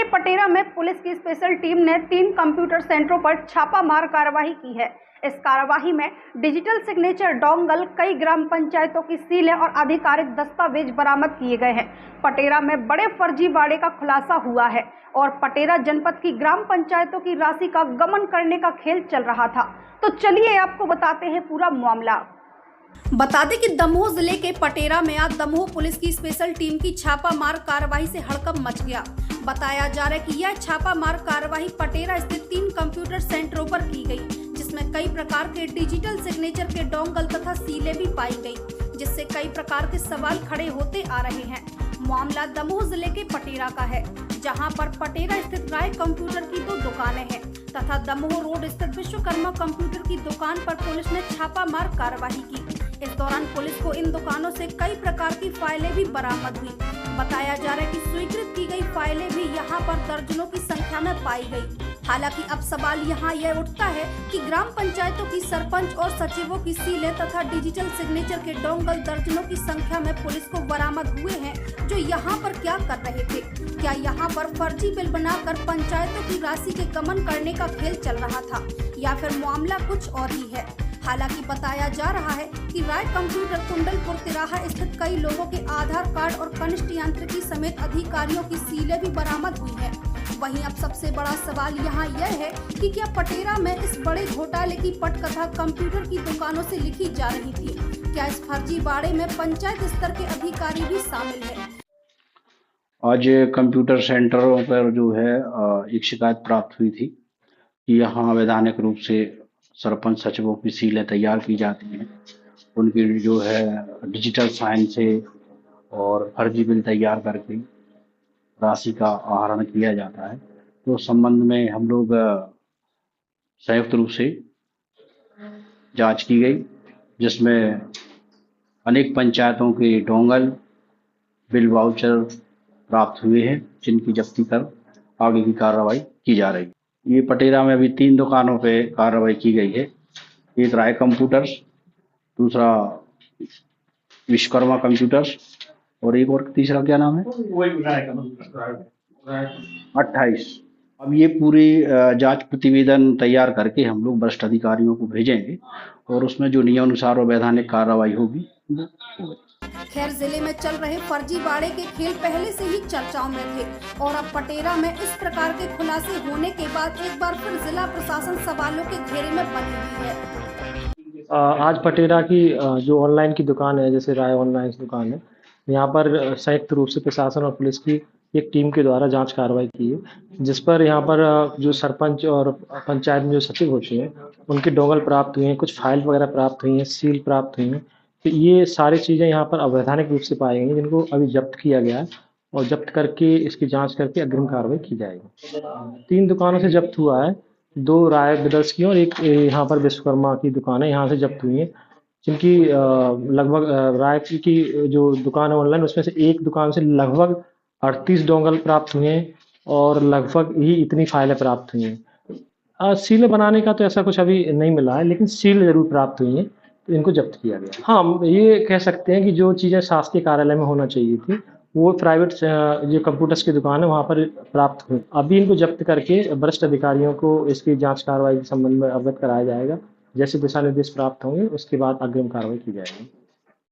पटेरा में पुलिस की special team ने 3 कंप्यूटर सेंटरों पर छापामार कार्रवाई की है। इस कार्रवाई में डिजिटल सिग्नेचर डोंगल, कई ग्राम पंचायतों की सीलें और आधिकारिक दस्तावेज बरामद किए गए हैं। पटेरा में बड़े फर्जीवाड़े का खुलासा हुआ है और पटेरा जनपद की ग्राम पंचायतों की राशि का गमन करने का खेल चल रहा था। तो चलिए आपको बताते हैं पूरा मामला। बता दें कि दमोह जिले के पटेरा में आज दमोह पुलिस की स्पेशल टीम की छापामार कार्रवाई से हड़कंप मच गया। बताया जा रहा है कि यह छापामार कार्रवाई पटेरा स्थित 3 कंप्यूटर सेंटरों पर की गई, जिसमें कई प्रकार के डिजिटल सिग्नेचर के डोंगल तथा सीलें भी पाई गई, जिससे कई प्रकार के सवाल खड़े होते आ रहे हैं। मामला दमोह जिले के पटेरा का है, जहां पर पटेरा स्थित राय कंप्यूटर की 2 दुकानें हैं तथा दमोह रोड स्थित विश्वकर्मा कंप्यूटर की दुकान पर पुलिस ने छापामार कार्रवाई की। इस दौरान पुलिस को इन दुकानों से कई प्रकार की फाइलें भी बरामद हुई। बताया जा रहा है कि स्वीकृत की गई फाइलें भी यहां पर दर्जनों की संख्या में पाई गई। हालांकि अब सवाल यहां यह उठता है कि ग्राम पंचायतों की सरपंच और सचिवों की सीलें तथा डिजिटल सिग्नेचर के डोंगल दर्जनों की संख्या में पुलिस को बरामद हुए हैं, जो यहां पर क्या कर रहे थे। क्या यहां पर फर्जी बिल बनाकर पंचायतों की राशि के गमन करने का खेल चल रहा था या फिर मामला कुछ और ही है। हालांकि बताया जा रहा है कि राय कंप्यूटर कुंडलपुर तिराहा स्थित कई लोगों के आधार कार्ड और कनिष्ठ यांत्रिकी समेत अधिकारियों की सीलें भी बरामद हुई है। वहीं अब सबसे बड़ा सवाल यहां यह है कि क्या पटेरा में इस बड़े घोटाले की पटकथा कंप्यूटर की दुकानों से लिखी जा रही थी। क्या इस फर्जीवाड़े में पंचायत स्तर के अधिकारी भी शामिल है। आज कंप्यूटर सेंटरों पर जो है एक शिकायत प्राप्त हुई थी कि यहाँ अवैधानिक रूप से सरपंच सचिवों की सीलें तैयार की जाती हैं, उनकी जो है डिजिटल साइन से और फर्जी बिल तैयार करके राशि का आहरण किया जाता है। तो संबंध में हम लोग संयुक्त रूप से जांच की गई, जिसमें अनेक पंचायतों के डोंगल, बिल वाउचर प्राप्त हुए हैं, जिनकी जब्ती कर आगे की कार्रवाई की जा रही है। ये पटेरा में अभी 3 दुकानों पे कार्रवाई की गई है। एक राय कंप्यूटर्स, दूसरा विश्वकर्मा कंप्यूटर्स और एक और तीसरा क्या नाम है 28। अब ये पूरी जांच प्रतिवेदन तैयार करके हम लोग वरिष्ठ अधिकारियों को भेजेंगे और उसमें जो नियमानुसार और वैधानिक कार्रवाई होगी। खैर, जिले में चल रहे फर्जीवाड़े के खेल पहले से ही चर्चाओं में थे और अब पटेरा में इस प्रकार के खुलासे होने के बाद एक बार फिर जिला प्रशासन सवालों के घेरे में बनी हुई है। आज पटेरा की जो ऑनलाइन की दुकान है, जैसे राय ऑनलाइन दुकान है, यहाँ पर संयुक्त रूप से प्रशासन और पुलिस की एक टीम के द्वारा जांच कार्रवाई की है, जिस पर यहाँ पर जो सरपंच और पंचायत में जो सचिव होते हैं उनके डोंगल प्राप्त हुए हैं, कुछ फाइल वगैरह प्राप्त हुई हैं, सील प्राप्त हुई हैं। तो ये सारी चीज़ें यहाँ पर अवैधानिक रूप से पाई गई, जिनको अभी जब्त किया गया है और जब्त करके इसकी जांच करके अग्रिम कार्रवाई की जाएगी। 3 दुकानों से जब्त हुआ है, 2 राय ब्रदर्स की और एक यहाँ पर विश्वकर्मा की दुकान है, यहाँ से जब्त हुई है, जिनकी लगभग राय की जो दुकान है ऑनलाइन, उसमें से एक दुकान से लगभग 38 डोंगल प्राप्त हुए हैं और लगभग ही इतनी फाइलें प्राप्त हुई हैं। सील बनाने का तो ऐसा कुछ अभी नहीं मिला है, लेकिन सील जरूर प्राप्त हुई हैं, तो इनको जब्त किया गया। हाँ, हम ये कह सकते हैं कि जो चीज़ें शासकीय कार्यालय में होना चाहिए थी वो प्राइवेट जो कंप्यूटर्स की दुकान है वहाँ पर प्राप्त हुई। अभी इनको जब्त करके वरिष्ठ अधिकारियों को इसकी जांच कार्रवाई के संबंध में अवगत कराया जाएगा। जैसे दिशा निर्देश प्राप्त होंगे उसके बाद अग्रिम कार्रवाई की जाएगी।